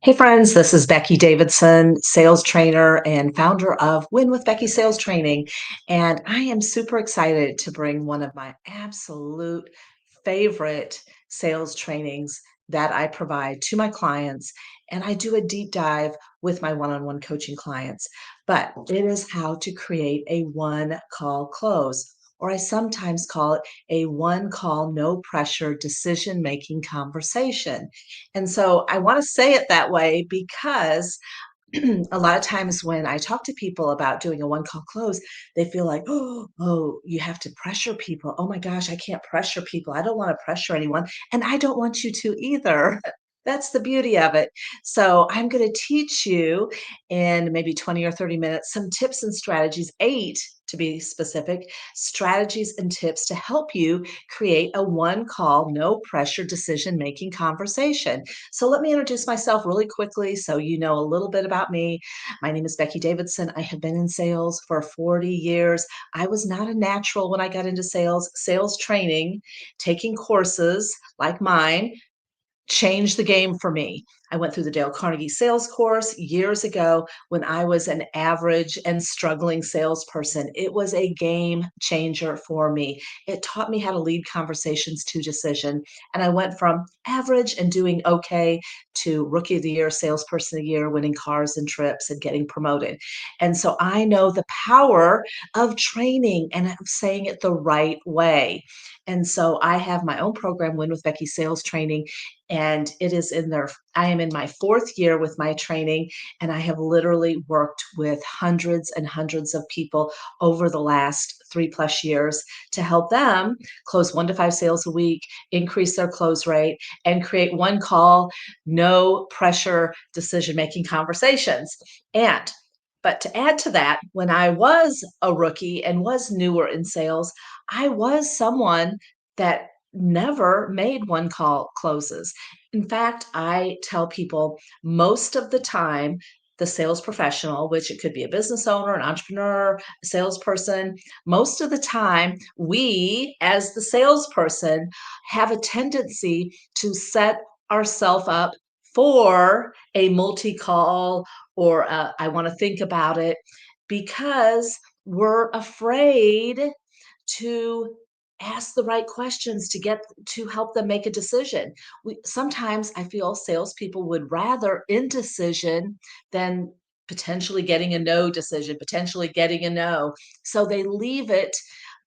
Hey friends, this is Becky Davidson, sales trainer and founder of Win with Becky Sales Training. And I am super excited to bring one of my absolute favorite sales trainings that I provide to my clients. And I do a deep dive with my one on one coaching clients. But it is how to create a one call close, or I sometimes call it a one call, no pressure decision making conversation. And so I want to say it that way because a lot of times when I talk to people about doing a one call close, they feel like, oh, you have to pressure people. Oh my gosh, I can't pressure people. I don't want to pressure anyone. And I don't want you to either. That's the beauty of it. So I'm going to teach you in maybe 20 or 30 minutes some tips and strategies, eight to be specific, strategies and tips to help you create a one call, no pressure decision making conversation. So let me introduce myself really quickly so you know a little bit about me. My name is Becky Davidson. I have been in sales for 40 years. I was not a natural when I got into sales training, taking courses like mine changed the game for me. I went through the Dale Carnegie sales course years ago when I was an average and struggling salesperson. It was a game changer for me. It taught me how to lead conversations to decision. And I went from average and doing okay to rookie of the year, salesperson of the year, winning cars and trips and getting promoted. And so I know the power of training and of saying it the right way. And so I have my own program, Win with Becky Sales Training, and it is in there. I am in my fourth year with my training, and I have literally worked with hundreds and hundreds of people over the last 3+ years to help them close 1 to 5 sales a week, increase their close rate, and create one call, no pressure decision making conversations. And but to add to that, when I was a rookie and was newer in sales, I was someone that never made one call closes. In fact, I tell people most of the time, the sales professional, which it could be a business owner, an entrepreneur, a salesperson, most of the time, we as the salesperson have a tendency to set ourselves up for a multi call or I want to think about it because we're afraid to ask the right questions to help them make a decision. Sometimes I feel salespeople would rather indecision than potentially getting a no decision, potentially getting a no. So they leave it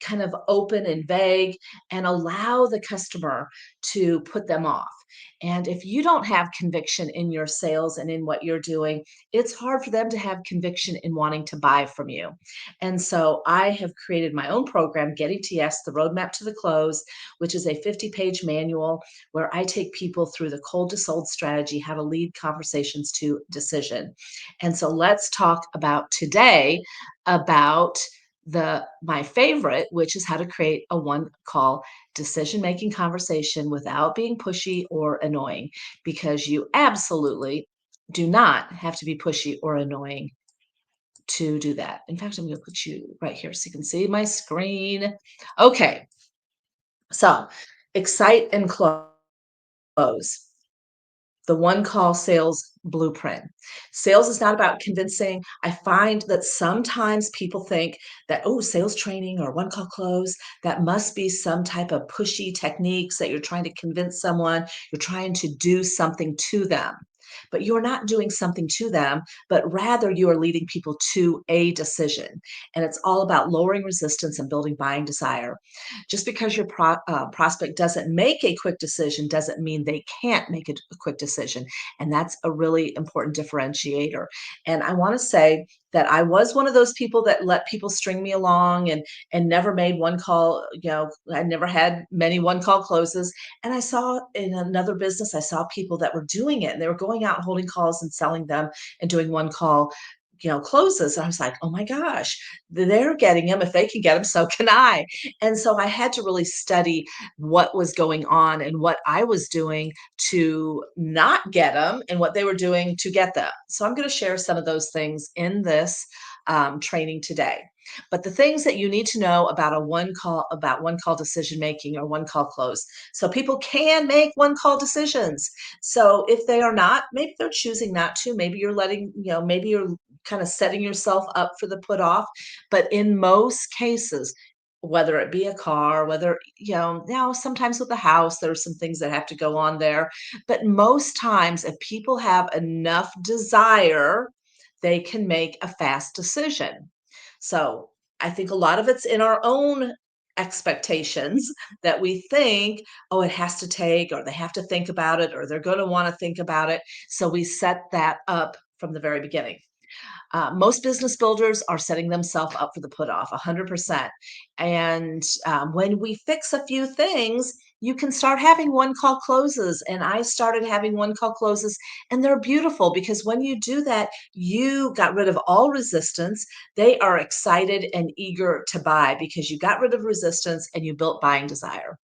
kind of open and vague and allow the customer to put them off. And if you don't have conviction in your sales and in what you're doing, it's hard for them to have conviction in wanting to buy from you. And so I have created my own program, Getting to Yes, the Roadmap to the Close, which is a 50-page manual where I take people through the cold to sold strategy, how to lead conversations to decision. And so let's talk about today about the my favorite, which is how to create a one call decision making conversation without being pushy or annoying, because you absolutely do not have to be pushy or annoying to do that. In fact, I'm going to put you right here so you can see my screen. Okay, so excite and close, the one call sales blueprint. Sales is not about convincing. I find that sometimes people think that, oh, sales training or one call close, that must be some type of pushy techniques that you're trying to convince someone, you're trying to do something to them. But you're not doing something to them, but rather you are leading people to a decision. And it's all about lowering resistance and building buying desire. Just because your prospect doesn't make a quick decision doesn't mean they can't make a quick decision. And that's a really important differentiator. And I want to say that I was one of those people that let people string me along and never made one call. I never had many one call closes. And I saw in another business, I saw people that were doing it and they were going out and holding calls and selling them and doing one call closes. And I was like, oh my gosh, they're getting them. If they can get them, so can I. And so I had to really study what was going on and what I was doing to not get them and what they were doing to get them. So I'm going to share some of those things in this training today. But the things that you need to know about one call decision making or one call close. So people can make one call decisions. So if they are not, maybe they're choosing not to. Maybe you're maybe you're kind of setting yourself up for the put off. But in most cases, whether it be a car, whether, now sometimes with the house, there's some things that have to go on there. But most times, if people have enough desire, they can make a fast decision. So I think a lot of it's in our own expectations that we think, oh, it has to take, or they have to think about it, or they're going to want to think about it. So we set that up from the very beginning. Most business builders are setting themselves up for the put off 100%. And when we fix a few things, you can start having one call closes. And I started having one call closes, and they're beautiful because when you do that, you got rid of all resistance. They are excited and eager to buy because you got rid of resistance and you built buying desire.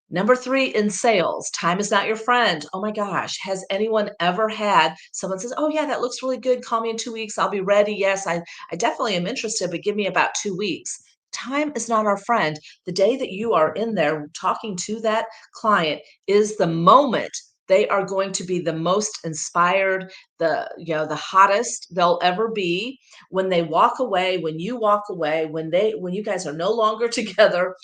Number 3 in sales, time is not your friend. Oh my gosh, has anyone ever had someone says, "Oh yeah, that looks really good. Call me in 2 weeks. I'll be ready. Yes, I definitely am interested, but give me about 2 weeks." Time is not our friend. The day that you are in there talking to that client is the moment they are going to be the most inspired, the hottest they'll ever be. When they walk away, when you walk away, when you guys are no longer together,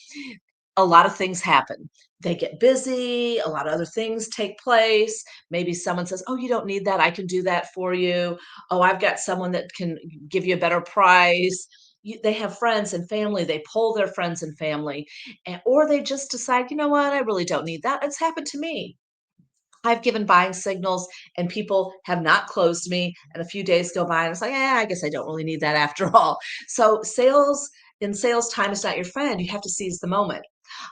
a lot of things happen. They get busy, a lot of other things take place. Maybe someone says, "Oh, you don't need that. I can do that for you. Oh, I've got someone that can give you a better price." They have friends and family. They pull their friends and family, or they just decide, you know what, I really don't need that. It's happened to me. I've given buying signals and people have not closed me, and a few days go by and it's like, I guess I don't really need that after all. So in sales, time is not your friend. You have to seize the moment.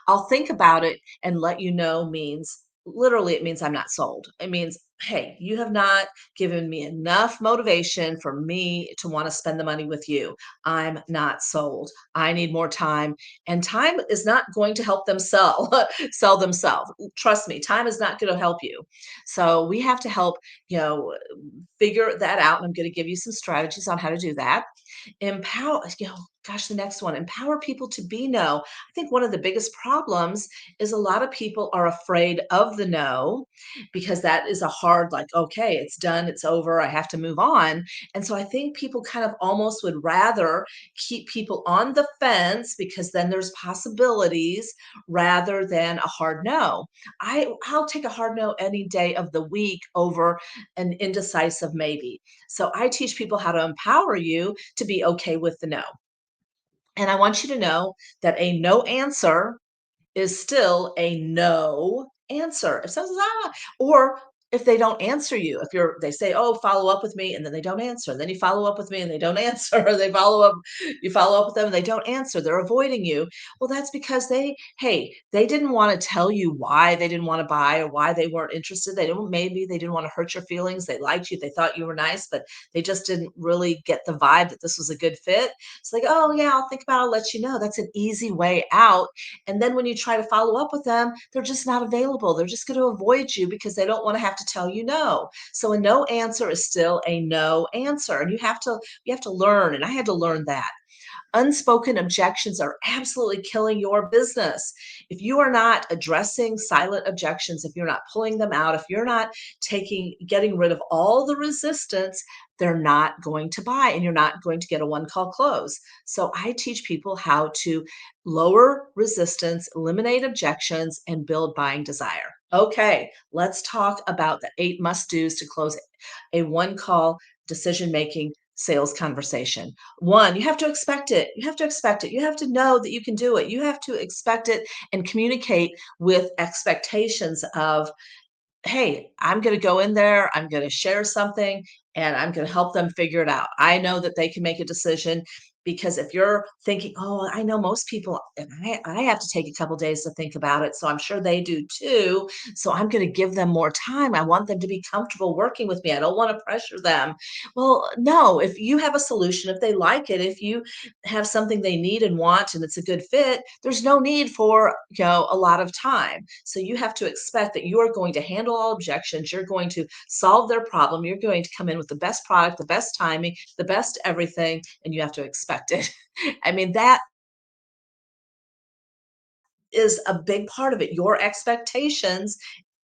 I'll think about it and let you know means literally it means I'm not sold. It means, hey, you have not given me enough motivation for me to want to spend the money with you. I'm not sold. I need more time. And time is not going to help them sell themselves. Trust me, time is not going to help you. So we have to help, you know, figure that out. And I'm going to give you some strategies on how to do that. Empower, gosh, the next one, empower people to be no. I think one of the biggest problems is a lot of people are afraid of the no because that is a hard, like, okay, it's done, it's over, I have to move on. And so I think people kind of almost would rather keep people on the fence because then there's possibilities rather than a hard no. I'll take a hard no any day of the week over an indecisive maybe. So I teach people how to empower you to be okay with the no. And I want you to know that a no answer is still a no answer. If someone says, or if they don't answer you, if they say, oh, follow up with me, and then they don't answer, and then you follow up with me and they don't answer, or you follow up with them and they don't answer, they're avoiding you. Well, that's because they didn't want to tell you why they didn't want to buy or why they weren't interested. Maybe they didn't want to hurt your feelings. They liked you, they thought you were nice, but they just didn't really get the vibe that this was a good fit. It's like, oh yeah, I'll think about it, I'll let you know. That's an easy way out. And then when you try to follow up with them, they're just not available. They're just going to avoid you because they don't want to have to tell you no. So a no answer is still a no answer. And you have to learn. And I had to learn that. Unspoken objections are absolutely killing your business. If you are not addressing silent objections, if you're not pulling them out, if you're not getting rid of all the resistance, they're not going to buy and you're not going to get a one call close. So I teach people how to lower resistance, eliminate objections, and build buying desire. Okay, let's talk about the 8 must do's to close a one call decision making sales conversation. One, you have to expect it. You have to expect it. You have to know that you can do it. You have to expect it and communicate with expectations of, hey, I'm going to go in there, I'm going to share something, and I'm going to help them figure it out. I know that they can make a decision Because if you're thinking, oh, I know most people, and I have to take a couple days to think about it. So I'm sure they do too. So I'm going to give them more time. I want them to be comfortable working with me. I don't want to pressure them. Well, no, if you have a solution, if they like it, if you have something they need and want and it's a good fit, there's no need for, a lot of time. So you have to expect that you are going to handle all objections, you're going to solve their problem, you're going to come in with the best product, the best timing, the best everything, and you have to expect it. I mean, that is a big part of it. Your expectations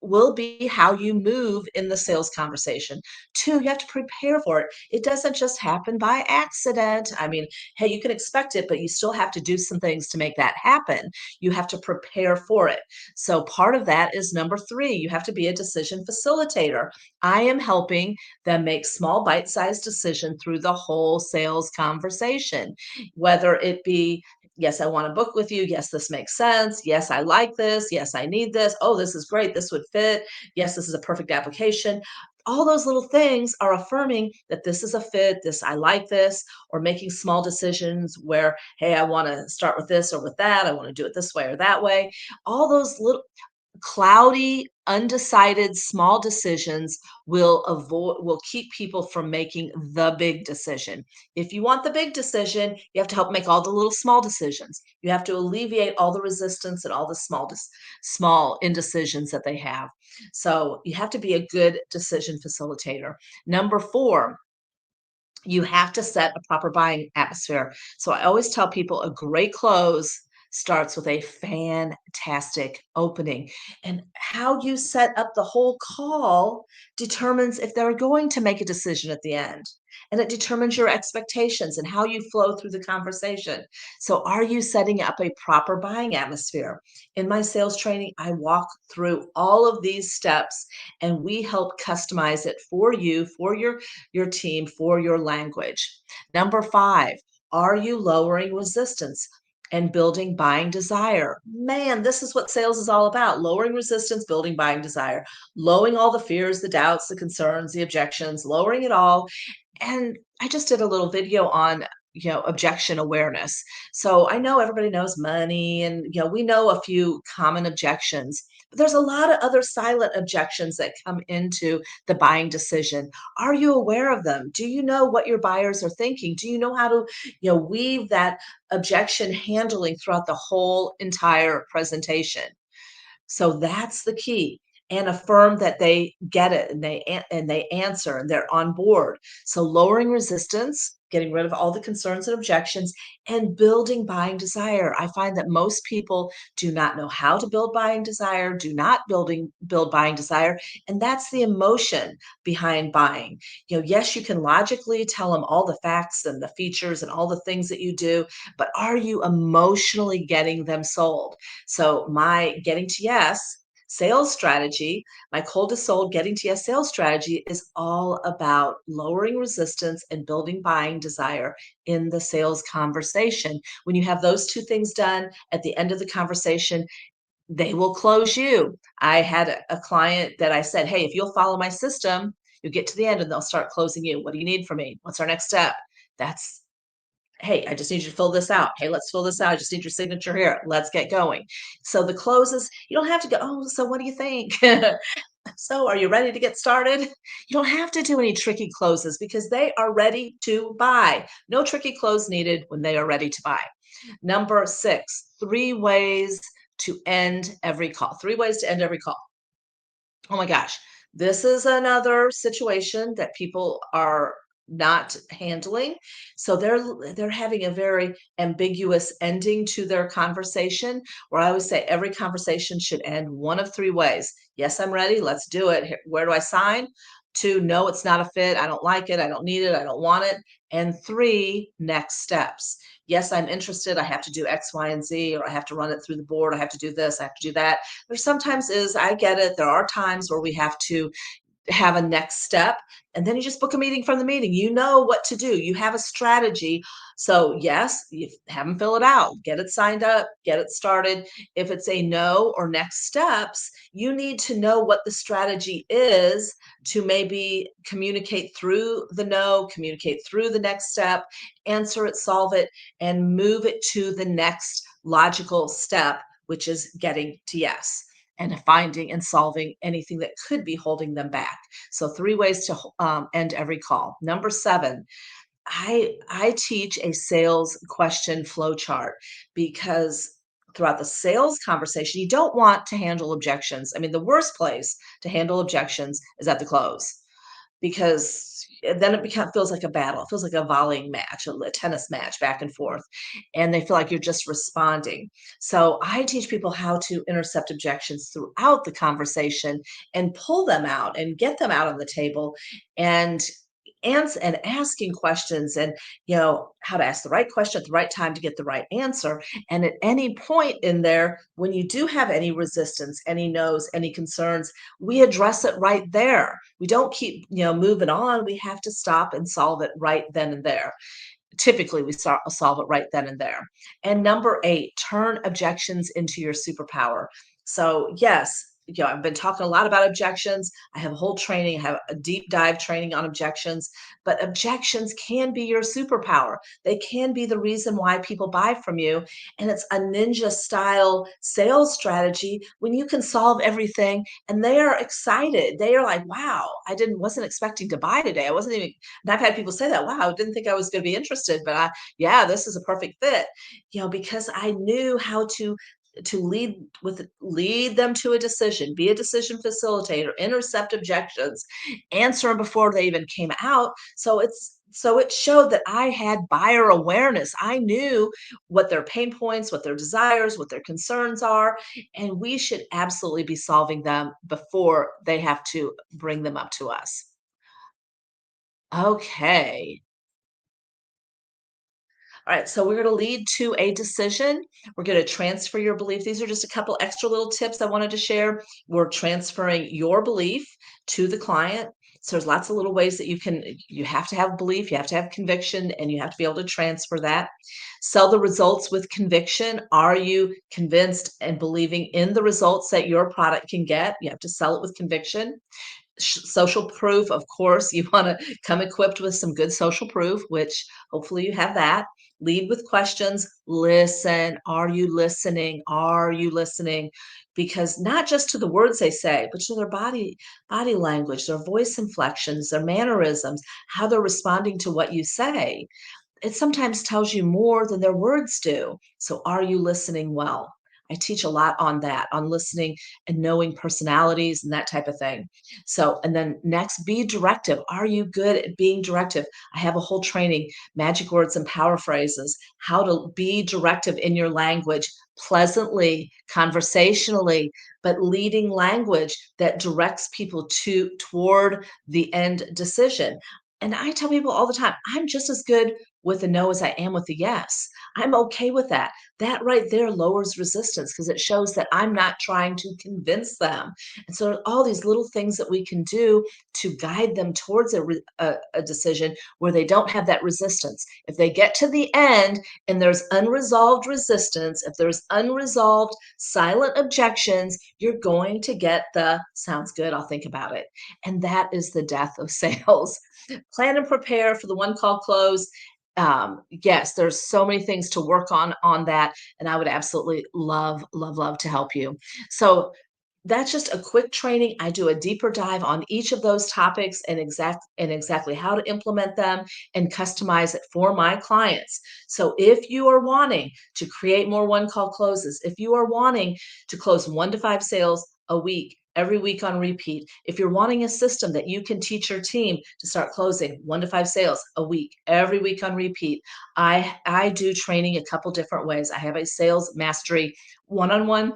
will be how you move in the sales conversation. Two, you have to prepare for it. It doesn't just happen by accident. I mean, hey, you can expect it, but you still have to do some things to make that happen. You have to prepare for it. So, part of that is number three, you have to be a decision facilitator. I am helping them make small bite sized decision through the whole sales conversation, whether it be, yes, I want to book with you. Yes, this makes sense. Yes, I like this. Yes, I need this. Oh, this is great. This would fit. Yes, this is a perfect application. All those little things are affirming that this is a fit, this I like this, or making small decisions where, hey, I want to start with this or with that. I want to do it this way or that way. All those little cloudy, undecided small decisions will keep people from making the big decision. If you want the big decision, you have to help make all the little small decisions. You have to alleviate all the resistance and all the small indecisions that they have. So you have to be a good decision facilitator. Number four, you have to set a proper buying atmosphere. So I always tell people a great close starts with a fantastic opening. And how you set up the whole call determines if they're going to make a decision at the end. And it determines your expectations and how you flow through the conversation. So, are you setting up a proper buying atmosphere? In my sales training, I walk through all of these steps and we help customize it for you, for your team, for your language. Number five, are you lowering resistance and building buying desire? Man, this is what sales is all about, lowering resistance, building buying desire, lowering all the fears, the doubts, the concerns, the objections, lowering it all. And I just did a little video on, objection awareness. So I know everybody knows money and, we know a few common objections, but there's a lot of other silent objections that come into the buying decision. Are you aware of them? Do you know what your buyers are thinking? Do you know how to, weave that objection handling throughout the whole entire presentation? So that's the key. And affirm that they get it and they answer and they're on board. So lowering resistance, getting rid of all the concerns and objections, and building buying desire. I find that most people do not know how to build buying desire, do not build buying desire, and that's the emotion behind buying. Yes, you can logically tell them all the facts and the features and all the things that you do, but are you emotionally getting them sold? So my getting to yes sales strategy, my cold to sold getting to yes sales strategy is all about lowering resistance and building buying desire in the sales conversation. When you have those two things done at the end of the conversation, they will close you. I had a client that I said, hey, if you'll follow my system, you'll get to the end and they'll start closing you. What do you need from me? What's our next step? That's Hey, I just need you to fill this out. Hey, let's fill this out. I just need your signature here. Let's get going. So the closes, you don't have to go, oh, so what do you think? So are you ready to get started? You don't have to do any tricky closes because they are ready to buy. No tricky close needed when they are ready to buy. Number six, three ways to end every call. Three ways to end every call. Oh my gosh, this is another situation that people are not handling. So they're having a very ambiguous ending to their conversation, where I always say every conversation should end one of three ways. Yes, I'm ready. Let's do it. Where do I sign? Two, no, it's not a fit. I don't like it. I don't need it. I don't want it. And three, next steps. Yes, I'm interested. I have to do X, Y, and Z, or I have to run it through the board. I have to do this. I have to do that. There sometimes is, I get it. There are times where we have to have a next step, and then you just book a meeting from the meeting. You know what to do. You have a strategy. So, yes, you have them fill it out, get it signed up, get it started. If it's a no or next steps, you need to know what the strategy is to maybe communicate through the no, communicate through the next step, answer it, solve it, and move it to the next logical step, which is getting to yes and finding and solving anything that could be holding them back. So, three ways to end every call. Number seven, I teach a sales question flow chart because throughout the sales conversation, you don't want to handle objections. I mean, the worst place to handle objections is at the close because then it feels like a battle. It feels like a volleying match, a tennis match back and forth. And they feel like you're just responding. So I teach people how to intercept objections throughout the conversation and pull them out and get them out on the table and and asking questions and how to ask the right question at the right time to get the right answer. And at any point in there, when you do have any resistance, any no's, any concerns, we address it right there. We don't keep moving on. We have to stop and solve it right then and there. Typically, we solve it right then and there. And number eight, turn objections into your superpower. So yes, I've been talking a lot about objections. I have a whole training, I have a deep dive training on objections, but objections can be your superpower. They can be the reason why people buy from you. And it's a ninja style sales strategy when you can solve everything and they are excited. They are like, wow, wasn't expecting to buy today. I wasn't even, and I've had people say that, wow, I didn't think I was going to be interested, but yeah, this is a perfect fit, because I knew how to lead them to a decision, be a decision facilitator, intercept objections, answer them before they even came out. So it showed that I had buyer awareness. I knew what their pain points, what their desires, what their concerns are, and we should absolutely be solving them before they have to bring them up to us. Okay. All right, so we're going to lead to a decision. We're going to transfer your belief. These are just a couple extra little tips I wanted to share. We're transferring your belief to the client. So there's lots of little ways that you have to have belief, you have to have conviction, and you have to be able to transfer that. Sell the results with conviction. Are you convinced and believing in the results that your product can get? You have to sell it with conviction. Social proof, of course, you want to come equipped with some good social proof, which hopefully you have that. Lead with questions. Listen. Are you listening? Are you listening? Because not just to the words they say, but to their body language, their voice inflections, their mannerisms, how they're responding to what you say. It sometimes tells you more than their words do. So, are you listening well? I teach a lot on that, on listening and knowing personalities and that type of thing. So, and then next, be directive. Are you good at being directive? I have a whole training, magic words and power phrases, how to be directive in your language, pleasantly, conversationally, but leading language that directs people toward the end decision. And I tell people all the time, I'm just as good with a no as I am with a yes. I'm okay with that. That right there lowers resistance because it shows that I'm not trying to convince them. And so all these little things that we can do to guide them towards a decision where they don't have that resistance. If they get to the end and there's unresolved resistance, if there's unresolved silent objections, you're going to get the sounds good, I'll think about it. And that is the death of sales. Plan and prepare for the one call close. Yes, there's so many things to work on that, and I would absolutely love, love, love to help you. So that's just a quick training. I do a deeper dive on each of those topics and exactly how to implement them and customize it for my clients. So if you are wanting to create more one call closes, if you are wanting to close 1 to 5 sales a week, every week on repeat, if you're wanting a system that you can teach your team to start closing 1 to 5 sales a week, every week on repeat, I do training a couple different ways. I have a sales mastery one-on-one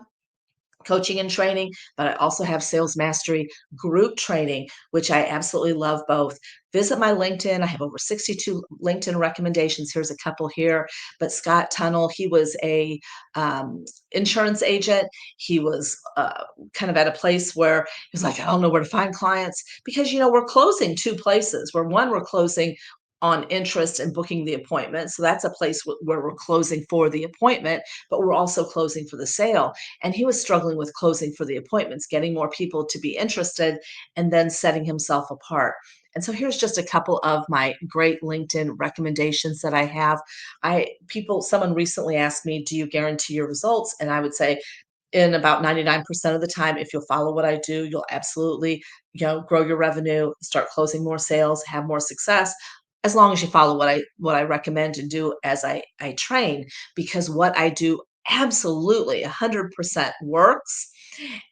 coaching and training, but I also have sales mastery group training, which I absolutely love both. Visit my LinkedIn. I have over 62 LinkedIn recommendations. Here's a couple here. But Scott Tunnel, he was a insurance agent. He was kind of at a place where he was like, I don't know where to find clients because, we're closing two places. Where one, we're closing on interest and booking the appointment. So that's a place where we're closing for the appointment, but we're also closing for the sale. And he was struggling with closing for the appointments, getting more people to be interested, and then setting himself apart. And so here's just a couple of my great LinkedIn recommendations that I have. Someone recently asked me, do you guarantee your results? And I would say, in about 99% of the time, if you'll follow what I do, you'll absolutely, grow your revenue, start closing more sales, have more success, as long as you follow what I recommend and do as I train, because what I do absolutely 100% works.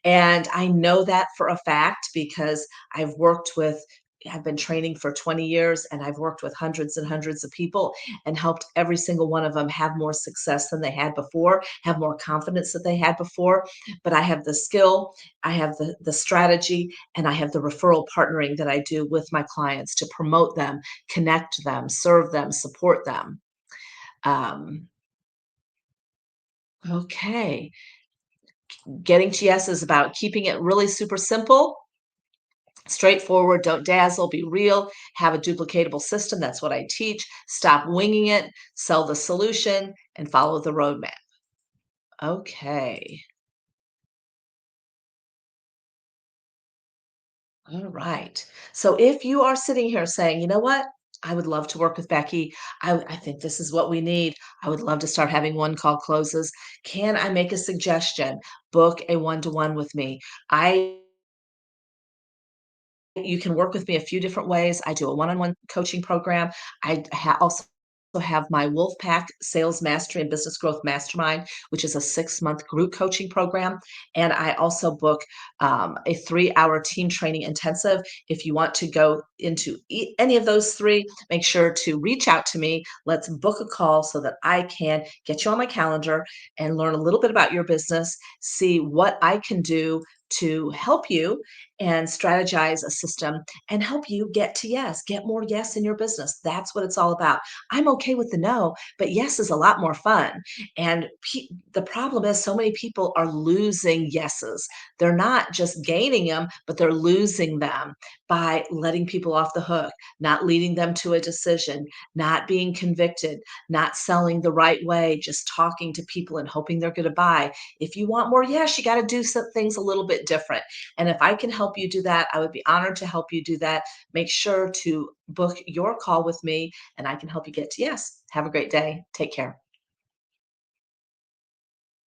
And I know that for a fact because I've worked with I've been training for 20 years and I've worked with hundreds and hundreds of people and helped every single one of them have more success than they had before, have more confidence that they had before. But I have the skill, I have the strategy, and I have the referral partnering that I do with my clients to promote them, connect them, serve them, support them. Um, okay. Getting to yes is about keeping it really super simple, straightforward, don't dazzle, be real, have a duplicatable system. That's what I teach. Stop winging it, sell the solution, and follow the roadmap. Okay. All right. So if you are sitting here saying, you know what? I would love to work with Becky. I think this is what we need. I would love to start having one call closes. Can I make a suggestion? Book a one to one with me. I You can work with me a few different ways. I do a one-on-one coaching program. Also have my Wolfpack Sales Mastery and Business Growth Mastermind, which is a 6-month group coaching program. And I also book a 3-hour team training intensive. If you want to go into any of those three, make sure to reach out to me. Let's book a call so that I can get you on my calendar and learn a little bit about your business, see what I can do to help you and strategize a system and help you get to yes, get more yes in your business. That's what it's all about. I'm okay with the no, but yes is a lot more fun. And the problem is, so many people are losing yeses. They're not just gaining them, but they're losing them by letting people off the hook, not leading them to a decision, not being convicted, not selling the right way, just talking to people and hoping they're going to buy. If you want more yes, you got to do some things a little bit different. And if I can help you do that, I would be honored to help you do that. Make sure to book your call with me and I can help you get to yes. Have a great day. Take care.